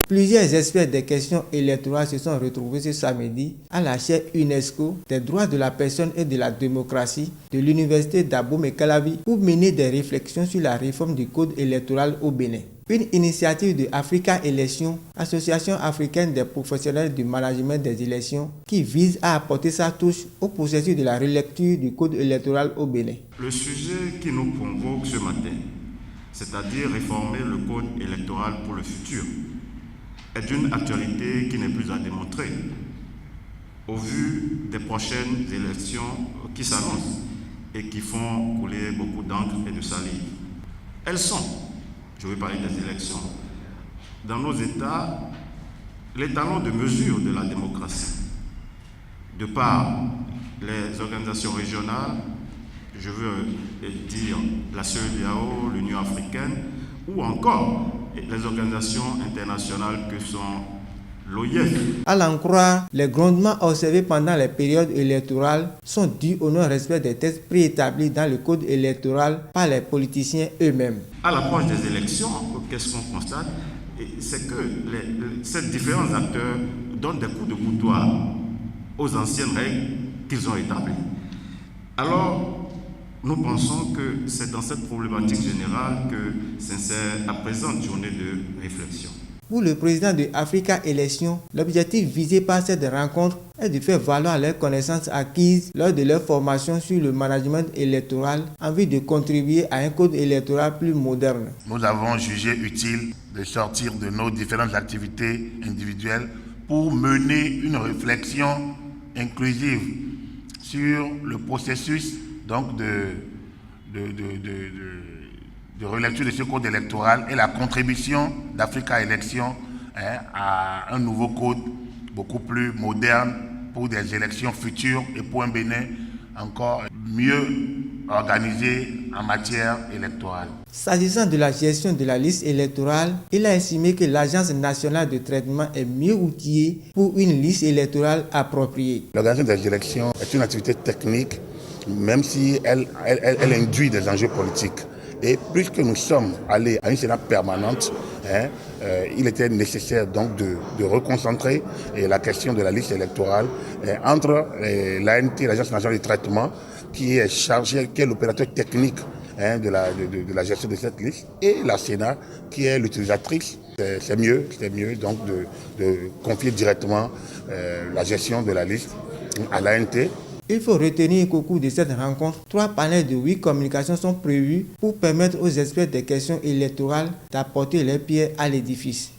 Plusieurs experts des questions électorales se sont retrouvés ce samedi à la chaire UNESCO des droits de la personne et de la démocratie de l'université d'Abomey-Calavi pour mener des réflexions sur la réforme du code électoral au Bénin. Une initiative de Africa Elections, association africaine des professionnels du management des élections, qui vise à apporter sa touche au processus de la relecture du code électoral au Bénin. Le sujet qui nous convoque ce matin, c'est-à-dire réformer le code électoral pour le futur, est d'une actualité qui n'est plus à démontrer au vu des prochaines élections qui s'annoncent et qui font couler beaucoup d'encre et de salive. Elles sont, je vais parler des élections, dans nos États, les talons de mesure de la démocratie. De par les organisations régionales, je veux dire la CEDEAO, l'Union africaine, ou encore les organisations internationales que sont l'OIF. À l'en croire, les grondements observés pendant les périodes électorales sont dus au non-respect des textes préétablis dans le code électoral par les politiciens eux-mêmes. À l'approche des élections, qu'est-ce qu'on constate? C'est que ces différents acteurs donnent des coups de boutoir aux anciennes règles qu'ils ont établies. Alors, nous pensons que c'est dans cette problématique générale que s'insère la présente journée de réflexion. Pour le président de Africa Elections, l'objectif visé par cette rencontre est de faire valoir les connaissances acquises lors de leur formation sur le management électoral en vue de contribuer à un code électoral plus moderne. Nous avons jugé utile de sortir de nos différentes activités individuelles pour mener une réflexion inclusive sur le processus donc de relecture de ce code électoral et la contribution d'Africa Elections à un nouveau code beaucoup plus moderne pour des élections futures et pour un Bénin encore mieux organisé en matière électorale. S'agissant de la gestion de la liste électorale, il a estimé que l'Agence nationale de traitement est mieux outillée pour une liste électorale appropriée. L'organisation des élections est une activité technique, même si elle induit des enjeux politiques. Et puisque nous sommes allés à une séance permanente, il était nécessaire donc de reconcentrer la question de la liste électorale entre l'ANT, l'Agence nationale de traitement, qui est chargée, qui est l'opérateur technique de la gestion de cette liste, et la Sénat, qui est l'utilisatrice. C'est mieux donc de confier directement la gestion de la liste à l'ANT. Il faut retenir qu'au cours de cette rencontre, 3 panels de 8 communications sont prévus pour permettre aux experts des questions électorales d'apporter leur pierre à l'édifice.